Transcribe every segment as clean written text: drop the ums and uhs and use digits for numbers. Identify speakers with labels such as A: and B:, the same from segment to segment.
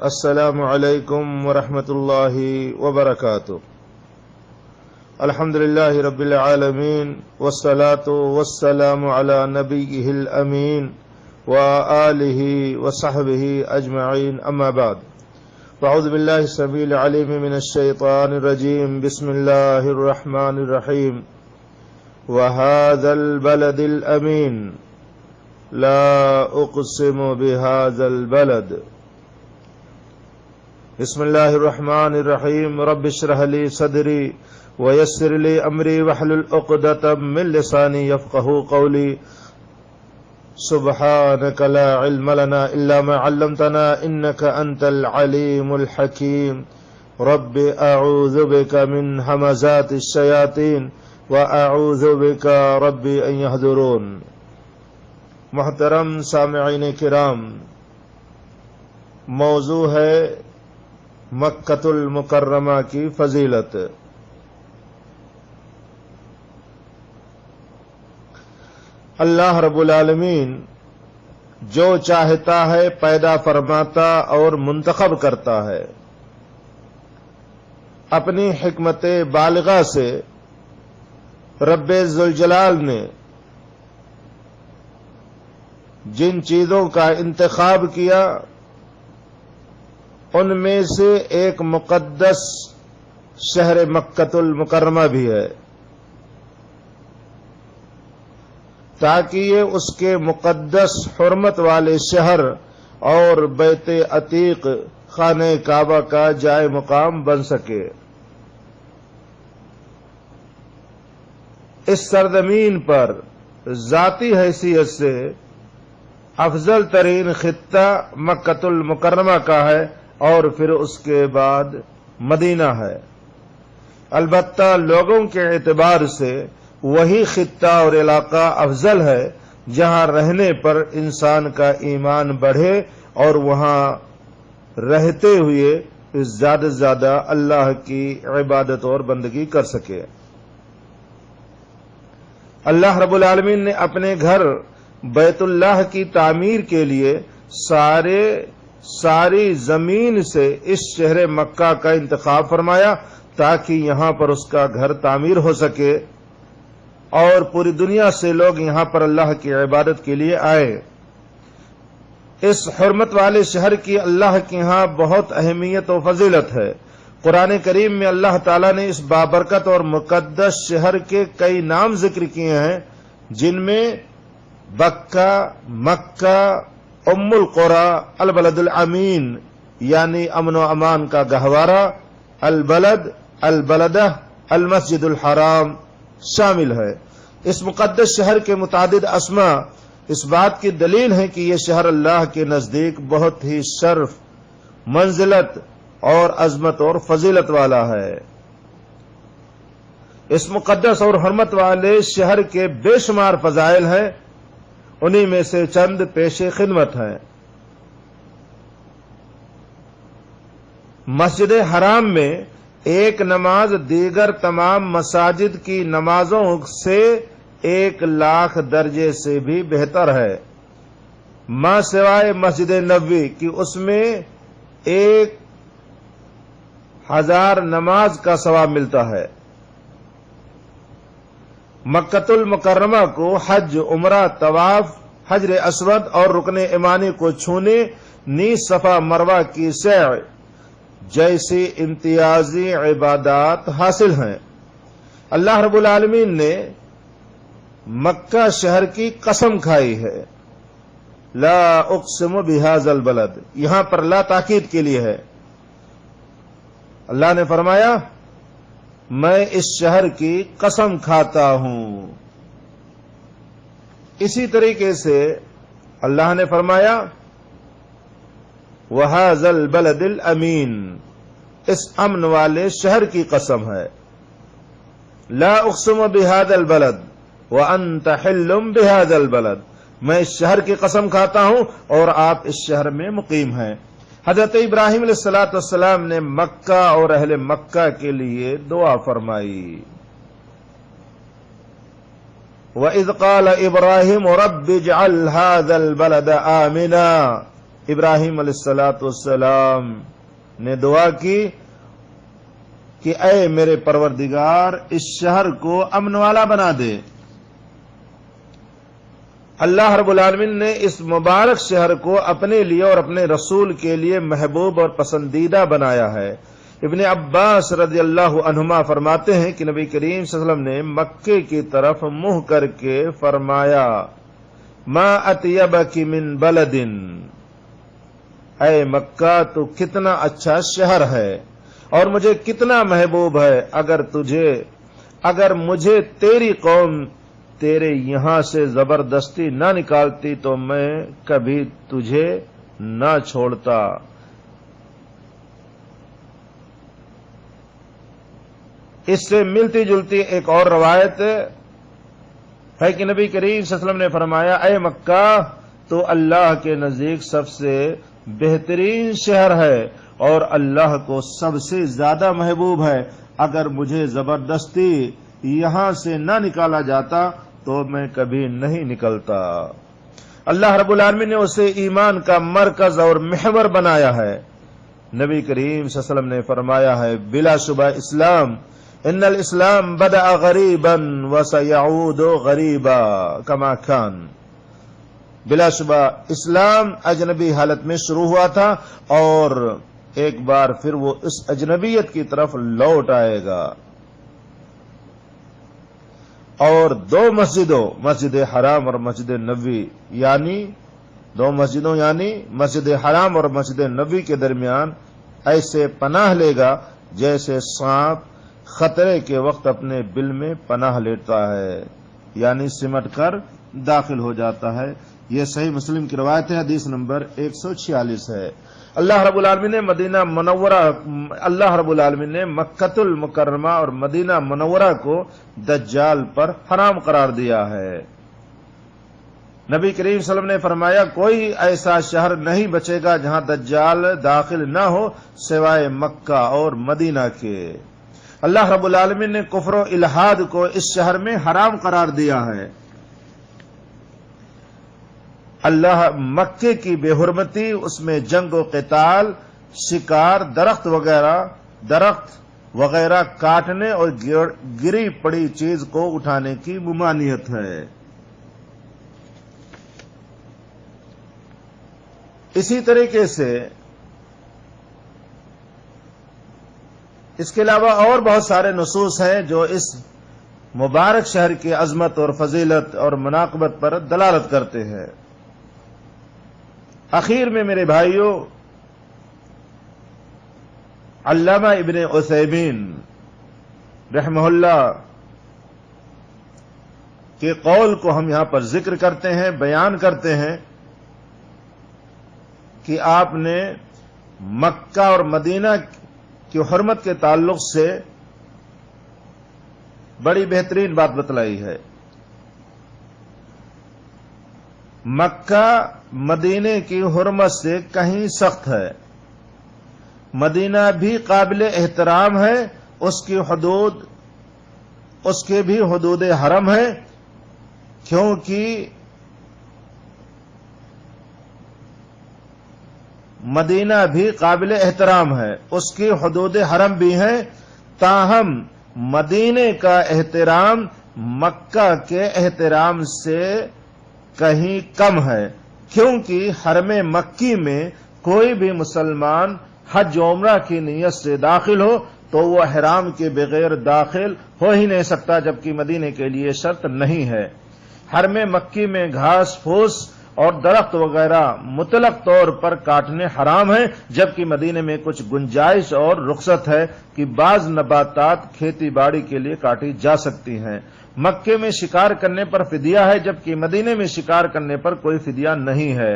A: السلام علیکم ورحمۃ اللہ وبرکاتہ۔ الحمد للہ رب العالمین والصلاة والسلام علی نبیہ الامین وآلہ وصحبہ اجمعین، اما بعد فاعوذ باللہ السمیع العلیم من الشیطان الرجیم، بسم اللہ الرحمن الرحیم۔ وہذا البلد الامین لا اقسم بهذا البلد۔ بسم اللہ الرحمن الرحیم۔ رب اشرح لی صدری ویسر لی امری واحلل عقدۃ من لسانی یفقہوا قولی۔ سبحانک لا علم لنا الا ما علمتنا انک انت العلیم الحکیم۔ رب اعوذ بک من ہمزات الشیاطین واعوذ بک رب ان یحضرون۔ محترم سامعین کرام، موضوع ہے مکۃ المکرمہ کی فضیلت۔ اللہ رب العالمین جو چاہتا ہے پیدا فرماتا اور منتخب کرتا ہے۔ اپنی حکمت بالغہ سے رب ذوالجلال نے جن چیزوں کا انتخاب کیا ان میں سے ایک مقدس شہر مکۃ المکرمہ بھی ہے، تاکہ یہ اس کے مقدس حرمت والے شہر اور بیت عتیق خانہ کعبہ کا جائے مقام بن سکے۔ اس سرزمین پر ذاتی حیثیت سے افضل ترین خطہ مکۃ المکرمہ کا ہے اور پھر اس کے بعد مدینہ ہے۔ البتہ لوگوں کے اعتبار سے وہی خطہ اور علاقہ افضل ہے جہاں رہنے پر انسان کا ایمان بڑھے اور وہاں رہتے ہوئے زیادہ سے زیادہ اللہ کی عبادت اور بندگی کر سکے۔ اللہ رب العالمین نے اپنے گھر بیت اللہ کی تعمیر کے لیے ساری زمین سے اس شہر مکہ کا انتخاب فرمایا تاکہ یہاں پر اس کا گھر تعمیر ہو سکے اور پوری دنیا سے لوگ یہاں پر اللہ کی عبادت کے لیے آئے۔ اس حرمت والے شہر کی اللہ کے ہاں بہت اہمیت و فضیلت ہے۔ قرآن کریم میں اللہ تعالیٰ نے اس بابرکت اور مقدس شہر کے کئی نام ذکر کیے ہیں، جن میں بکہ، مکہ، ام القری، البلد الامین یعنی امن و امان کا گہوارہ، البلد، البلدہ، المسجد الحرام شامل ہے۔ اس مقدس شہر کے متعدد اسماء اس بات کی دلیل ہیں کہ یہ شہر اللہ کے نزدیک بہت ہی شرف، منزلت اور عظمت اور فضیلت والا ہے۔ اس مقدس اور حرمت والے شہر کے بے شمار فضائل ہیں، انہی میں سے چند پیش خدمت ہیں۔ مسجد حرام میں ایک نماز دیگر تمام مساجد کی نمازوں سے 1,00,000 درجے سے بھی بہتر ہے، ماں سوائے مسجد نبوی کہ اس میں 1,000 نماز کا ثواب ملتا ہے۔ مکۃ المکرمہ کو حج، عمرہ، طواف، حجر اسود اور رکن یمانی کو چھونے، نیز صفا مروہ کی سعی جیسی امتیازی عبادات حاصل ہیں۔ اللہ رب العالمین نے مکہ شہر کی قسم کھائی ہے، لا اقسم بہذا البلد، یہاں پر لا تاکید کے لیے ہے۔ اللہ نے فرمایا میں اس شہر کی قسم کھاتا ہوں۔ اسی طریقے سے اللہ نے فرمایا وَهَذَا الْبَلَدِ الْأَمِينَ، اس امن والے شہر کی قسم ہے۔ لا اقسم بهذا البلد وانت حل بهذا البلد، میں اس شہر کی قسم کھاتا ہوں اور آپ اس شہر میں مقیم ہیں۔ حضرت ابراہیم علیہ السلام نے مکہ اور اہل مکہ کے لیے دعا فرمائی۔ وَإِذْ قَالَ إِبْرَاهِيمُ رَبِّ اجْعَلْ هَذَا الْبَلَدَ آمِنًا، ابراہیم علیہ السلام نے دعا کی کہ اے میرے پروردگار اس شہر کو امن والا بنا دے۔ اللہ رب العالمین نے اس مبارک شہر کو اپنے لیے اور اپنے رسول کے لیے محبوب اور پسندیدہ بنایا ہے۔ ابن عباس رضی اللہ عنہما فرماتے ہیں کہ نبی کریم صلی اللہ علیہ وسلم نے مکے کی طرف منہ کر کے فرمایا ما اطیبک من بلد، اے مکہ تو کتنا اچھا شہر ہے اور مجھے کتنا محبوب ہے، اگر مجھے تیری قوم تیرے یہاں سے زبردستی نہ نکالتی تو میں کبھی تجھے نہ چھوڑتا۔ اس سے ملتی جلتی ایک اور روایت ہے کہ نبی کریم صلی اللہ علیہ وسلم نے فرمایا اے مکہ تو اللہ کے نزدیک سب سے بہترین شہر ہے اور اللہ کو سب سے زیادہ محبوب ہے، اگر مجھے زبردستی یہاں سے نہ نکالا جاتا تو میں کبھی نہیں نکلتا۔ اللہ رب العالمین نے اسے ایمان کا مرکز اور محور بنایا ہے۔ نبی کریم صلی اللہ علیہ وسلم نے فرمایا ہے بلا شبہ اسلام ان الاسلام بدأ غریبا وسيعود غریبا کما کان، بلا شبہ اسلام اجنبی حالت میں شروع ہوا تھا اور ایک بار پھر وہ اس اجنبیت کی طرف لوٹ آئے گا۔ اور دو مسجدوں، مسجد حرام اور مسجد نبوی، یعنی دو مسجدوں یعنی مسجد حرام اور مسجد نبوی کے درمیان ایسے پناہ لے گا جیسے سانپ خطرے کے وقت اپنے بل میں پناہ لیتا ہے، یعنی سمٹ کر داخل ہو جاتا ہے۔ یہ صحیح مسلم کی روایت ہے، حدیث نمبر 146 ہے۔ اللہ رب العالمین نے مکۃ المکرمہ اور مدینہ منورہ کو دجال پر حرام قرار دیا ہے۔ نبی کریم صلی اللہ علیہ وسلم نے فرمایا کوئی ایسا شہر نہیں بچے گا جہاں دجال داخل نہ ہو سوائے مکہ اور مدینہ کے۔ اللہ رب العالمین نے کفر و الحاد کو اس شہر میں حرام قرار دیا ہے۔ اللہ مکے کی بے حرمتی، اس میں جنگ و قتال، شکار، درخت وغیرہ کاٹنے اور گری پڑی چیز کو اٹھانے کی ممانعت ہے۔ اسی طریقے سے اس کے علاوہ اور بہت سارے نصوص ہیں جو اس مبارک شہر کی عظمت اور فضیلت اور مناقبت پر دلالت کرتے ہیں۔ اخیر میں میرے بھائیوں، علامہ ابن عثیمین رحمہ اللہ کے قول کو ہم یہاں پر ذکر کرتے ہیں، بیان کرتے ہیں کہ آپ نے مکہ اور مدینہ کی حرمت کے تعلق سے بڑی بہترین بات بتلائی ہے۔ مکہ مدینے کی حرمت سے کہیں سخت ہے، مدینہ بھی قابل احترام ہے، اس کے بھی حدود حرم ہے، کیونکہ مدینہ بھی قابل احترام ہے، اس کی حدود حرم بھی ہیں، تاہم مدینے کا احترام مکہ کے احترام سے کہیں کم ہے، کیونکہ حرم مکی میں کوئی بھی مسلمان حج عمرہ کی نیت سے داخل ہو تو وہ احرام کے بغیر داخل ہو ہی نہیں سکتا، جبکہ مدینے کے لیے شرط نہیں ہے۔ حرم مکی میں گھاس پھوس اور درخت وغیرہ مطلق طور پر کاٹنے حرام ہیں، جبکہ مدینے میں کچھ گنجائش اور رخصت ہے کہ بعض نباتات کھیتی باڑی کے لیے کاٹی جا سکتی ہیں۔ مکے میں شکار کرنے پر فدیہ ہے، جبکہ مدینے میں شکار کرنے پر کوئی فدیہ نہیں ہے۔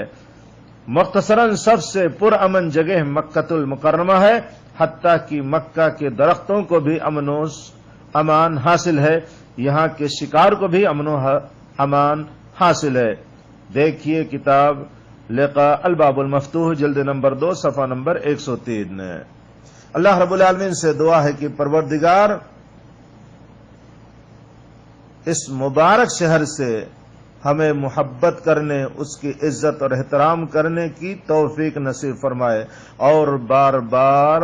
A: مختصراً سب سے پرامن جگہ مکۃ المکرمہ ہے، حتیٰ کہ مکہ کے درختوں کو بھی امن و امان حاصل ہے، یہاں کے شکار کو بھی امن و امان حاصل ہے۔ دیکھیے کتاب لقاء الباب المفتوح جلد نمبر 2 صفحہ نمبر 103۔ اللہ رب العالمین سے دعا ہے کہ پروردگار اس مبارک شہر سے ہمیں محبت کرنے، اس کی عزت اور احترام کرنے کی توفیق نصیب فرمائے، اور بار بار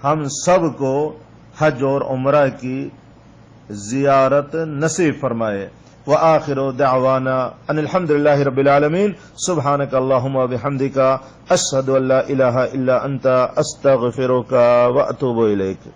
A: ہم سب کو حج اور عمرہ کی زیارت نصیب فرمائے۔ وآخر دعوانا ان الحمد للہ رب العالمین۔ سبحانک اللہم وبحمدک، اشہد ان لا الہ الا انت، استغفرک واتوب الیک۔